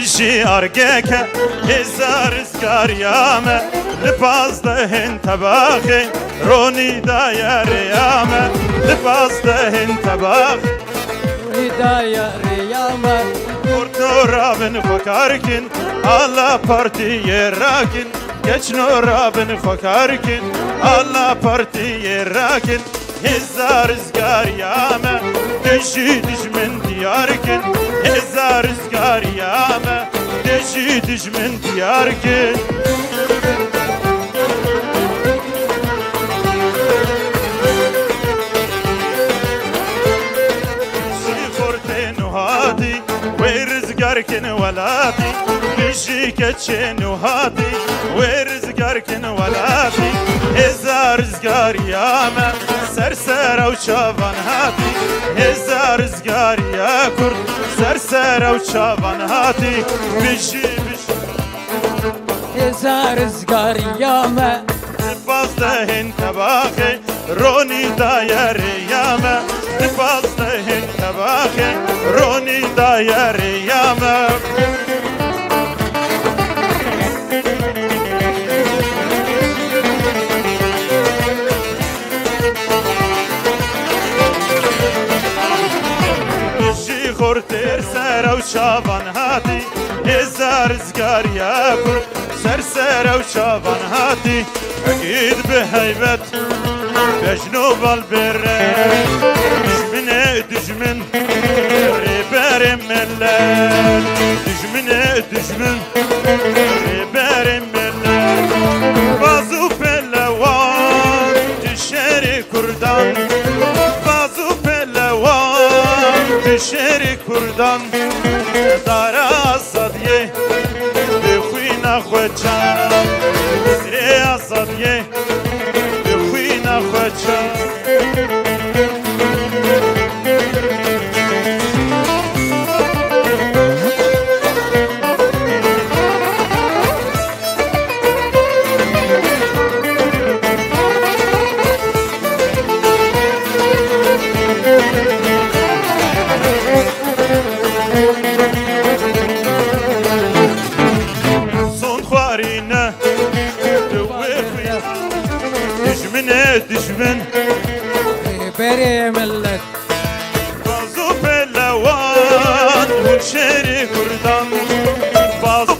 بجي أرجيك هزار سكاريامة لباس دهن تباخي روني داير يامة لباس دهن تباخي روني داير يامة Ortorabın fakarkin Allah partiye rakin Geçno rabın fakarkin Allah partiye rakin Hezar rızgar yame Deşi düşmen diyarkin Hezar rızgar yame Deşi düşmen diyarkin ورزقاركن ولاتي بشيكتشن وهاتي ورزقاركن ولاتي هزار رزقار ياما سرسرة وشافان هاتي هزار رزقار يا كرد سرسرة وشافان هاتي بشي هزار رزقار ياما Bazdahin tabakı Roni dayar yama Bazdahin tabakı Roni dayar yama Bişi khorter sera و şaban hati Hezar rızgar yakur سرسرة وشافان هاتي أكيد بهيبت بجنوب البر دجمن دجمن ريبار ملال دجمن دجمن ريبار ملال بازو بلوان تشاري كردان بازو بلوان تشاري كردان دارا صديه خوچم زری آزادیه به خوی نخوچم دجمن بري ملت بازو بلوان والشيري كردان بازو